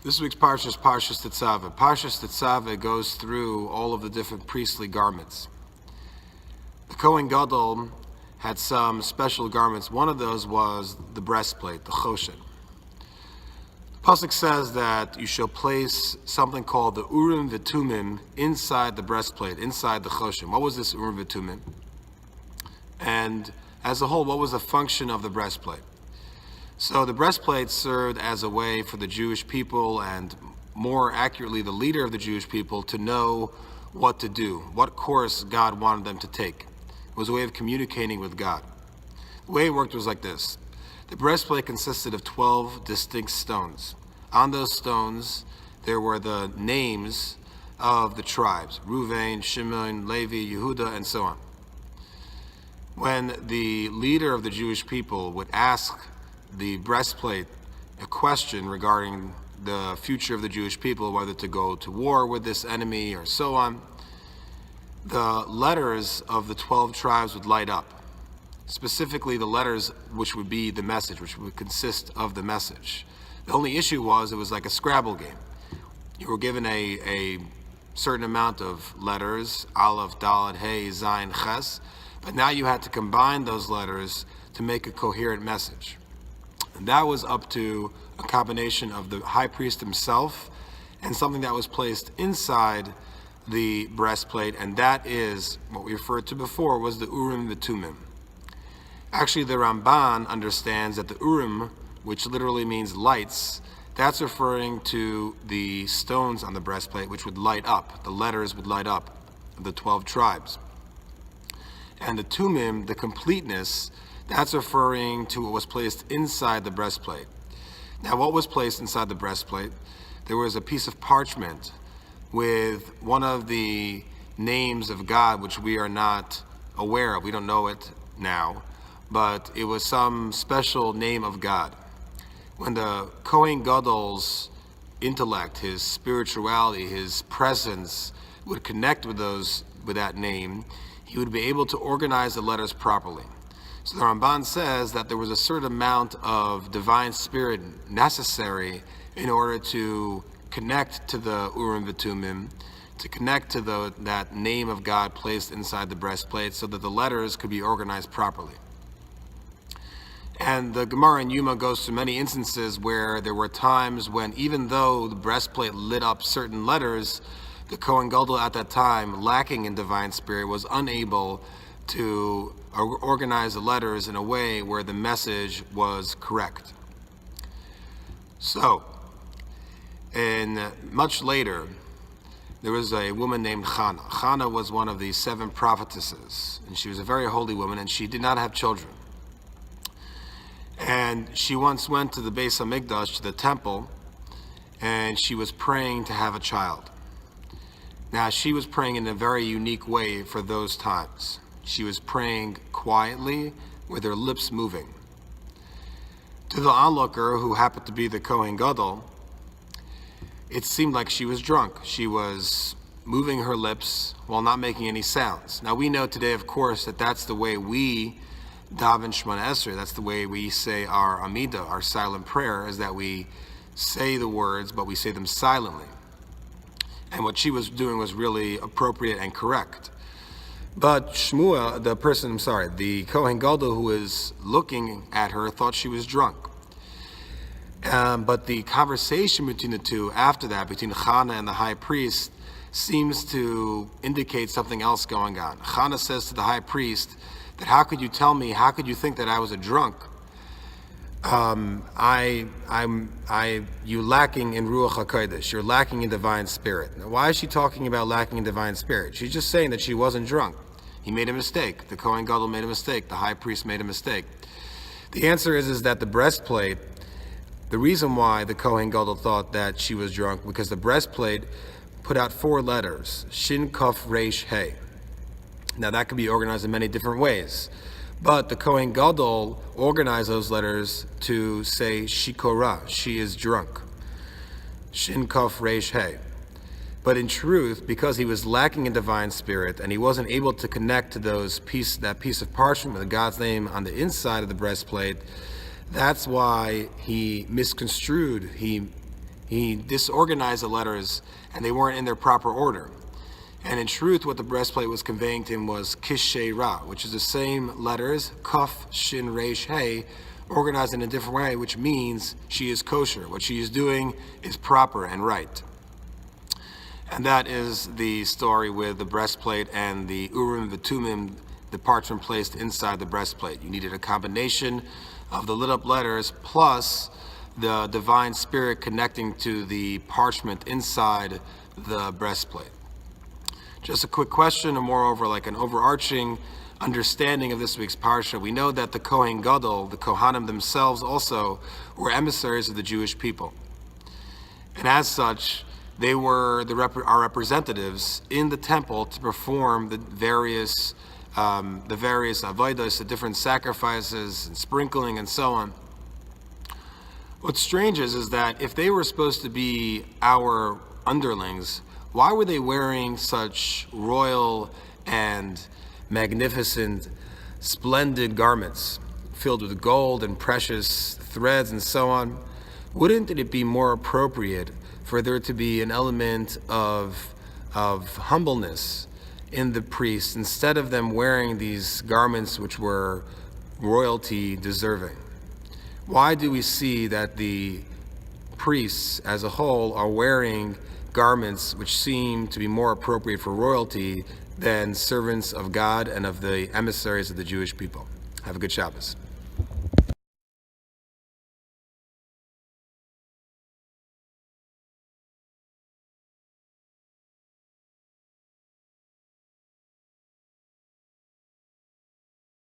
This week's Parsha is Parshas Tetzaveh. Parshas Tetzaveh goes through all of the different priestly garments. The Kohen Gadol had some special garments. One of those was the breastplate, the choshen. The Pasuk says that you shall place something called the Urim v'Tumim inside the breastplate, inside the choshen. What was this Urim v'Tumim? And as a whole, what was the function of the breastplate? So the breastplate served as a way for the Jewish people, and more accurately, the leader of the Jewish people, to know what to do, what course God wanted them to take. It was a way of communicating with God. The way it worked was like this. The breastplate consisted of 12 distinct stones. On those stones, there were the names of the tribes: Reuven, Shimon, Levi, Yehuda, and so on. When the leader of the Jewish people would ask the breastplate a question regarding the future of the Jewish people, whether to go to war with this enemy or so on, the letters of the 12 tribes would light up. Specifically, the letters which would be the message, which would consist of the message. The only issue was it was like a Scrabble game. You were given a certain amount of letters, Aleph, Dalet, Hey, Zayin, Ches, but now you had to combine those letters to make a coherent message. And that was up to a combination of the high priest himself and something that was placed inside the breastplate, and that is what we referred to before was the Urim v'Tumim. Actually, the Ramban understands that the Urim, which literally means lights, that's referring to the stones on the breastplate, which would light up. The letters would light up, the 12 tribes. And the Tumim, the completeness, that's referring to what was placed inside the breastplate. Now, what was placed inside the breastplate? There was a piece of parchment with one of the names of God, which we are not aware of. We don't know it now, but it was some special name of God. When the Kohen Gadol's intellect, his spirituality, his presence would connect with that name, he would be able to organize the letters properly. So the Ramban says that there was a certain amount of divine spirit necessary in order to connect to the Urim v'Tumim, to connect to that name of God placed inside the breastplate so that the letters could be organized properly. And the Gemara in Yuma goes through many instances where there were times when, even though the breastplate lit up certain letters, the Kohen Gadol at that time, lacking in divine spirit, was unable to organize the letters in a way where the message was correct. So, much later, there was a woman named Hannah. Hannah was one of the 7 prophetesses, and she was a very holy woman, and she did not have children. And she once went to the Beis HaMikdash, to the temple, and she was praying to have a child. Now, she was praying in a very unique way for those times. She was praying quietly with her lips moving. To the onlooker, who happened to be the Kohen Gadol, it seemed like she was drunk. She was moving her lips while not making any sounds. Now, we know today, of course, that that's the way we daven Shemona Esrei. That's the way we say our Amidah, our silent prayer, is that we say the words, but we say them silently. And what she was doing was really appropriate and correct. But Shmuel, the Kohen Gadol who was looking at her, thought she was drunk. But the conversation between the two after that, between Hannah and the high priest, seems to indicate something else going on. Hannah says to the high priest that, how could you tell me, how could you think that I was a drunk? You lacking in Ruach HaKodesh, you're lacking in divine spirit. Now, why is she talking about lacking in divine spirit? She's just saying that she wasn't drunk. He made a mistake. The Kohen Gadol made a mistake. The high priest made a mistake. The answer is that the breastplate, the reason why the Kohen Gadol thought that she was drunk, because the breastplate put out 4 letters, Shin Kaf Reish Hey. Now, that could be organized in many different ways. But the Kohen Gadol organized those letters to say Shikora, she is drunk. Shin Kaf Reish Hey. But in truth, because he was lacking in divine spirit and he wasn't able to connect to that piece of parchment with God's name on the inside of the breastplate, that's why he misconstrued, he He disorganized the letters, and they weren't in their proper order. And in truth, what the breastplate was conveying to him was Kishay Ra, which is the same letters, Kaf, Shin, Reish, Hey, organized in a different way, which means she is kosher. What she is doing is proper and right. And that is the story with the breastplate and the Urim V'Tumim, the parchment placed inside the breastplate. You needed a combination of the lit up letters plus the divine spirit connecting to the parchment inside the breastplate. Just a quick question, and moreover, like an overarching understanding of this week's parsha. We know that the Kohen Gadol, the Kohanim themselves, also were emissaries of the Jewish people, and as such, they were our representatives in the temple to perform the various avodas, the different sacrifices and sprinkling and so on. What's strange is that if they were supposed to be our underlings, why were they wearing such royal and magnificent, splendid garments filled with gold and precious threads and so on? Wouldn't it be more appropriate for there to be an element of humbleness in the priests instead of them wearing these garments which were royalty deserving? Why do we see that the priests as a whole are wearing garments which seem to be more appropriate for royalty than servants of God and of the emissaries of the Jewish people? Have a good Shabbos.